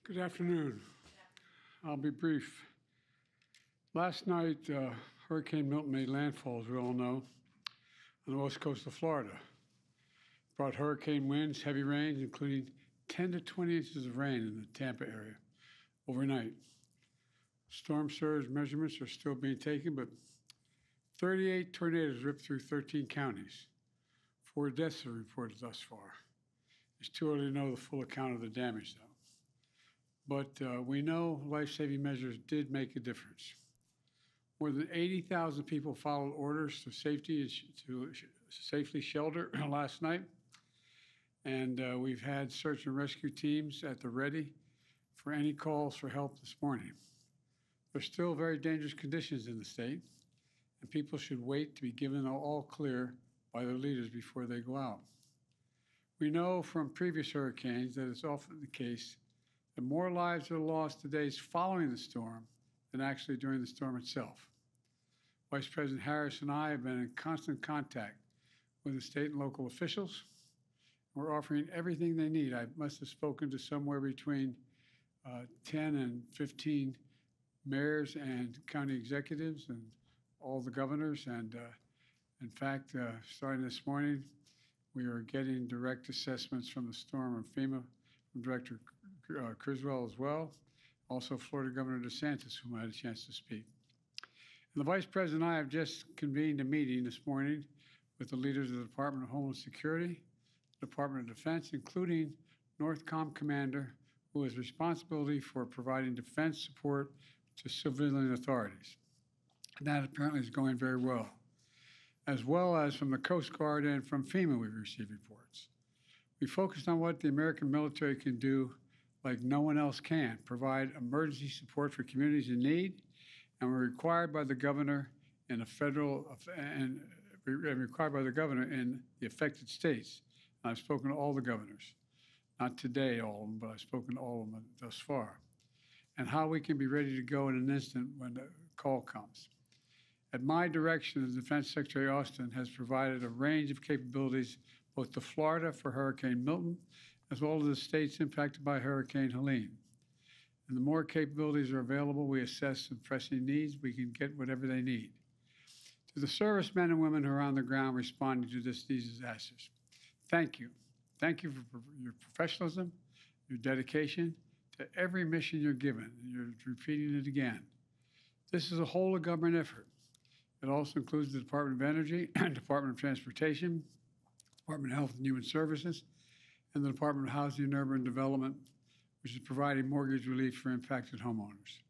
Good afternoon. I'll be brief. Last night, Hurricane Milton made landfall, as we all know, on the west coast of Florida. Brought hurricane winds, heavy rains, including 10 to 20 inches of rain in the Tampa area overnight. Storm surge measurements are still being taken, but 38 tornadoes ripped through 13 counties. 4 deaths are reported thus far. It's too early to know the full account of the damage, though. But we know life-saving measures did make a difference. More than 80,000 people followed orders to safely shelter last night, and we've had search and rescue teams at the ready for any calls for help this morning. There's still very dangerous conditions in the state, and people should wait to be given all clear by their leaders before they go out. We know from previous hurricanes that it's often the case that more lives are lost the days following the storm than actually during the storm itself. Vice President Harris and I have been in constant contact with the state and local officials. We're offering everything they need. I must have spoken to somewhere between 10 and 15 mayors and county executives and all the governors. And in fact, starting this morning, we are getting direct assessments from the storm of FEMA, from Director Criswell as well, also Florida Governor DeSantis, whom I had a chance to speak. And the Vice President and I have just convened a meeting this morning with the leaders of the Department of Homeland Security, the Department of Defense, including NORTHCOM Commander, who has responsibility for providing defense support to civilian authorities. And that apparently is going very well as from the Coast Guard and from FEMA we've received reports. We focused on what the American military can do like no one else can, provide emergency support for communities in need, and we're required by the governor in the affected states. And I've spoken to all the governors, not today all of them, but I've spoken to all of them thus far, and how we can be ready to go in an instant when the call comes. At my direction, the Defense Secretary Austin has provided a range of capabilities both to Florida for Hurricane Milton, as well as the states impacted by Hurricane Helene. And the more capabilities are available, we assess the pressing needs, we can get whatever they need. To the servicemen and women who are on the ground responding to these disasters, thank you. Thank you for your professionalism, your dedication to every mission you're given, and you're repeating it again. This is a whole of government effort. It also includes the Department of Energy, Department of Transportation, Department of Health and Human Services, and the Department of Housing and Urban Development, which is providing mortgage relief for impacted homeowners.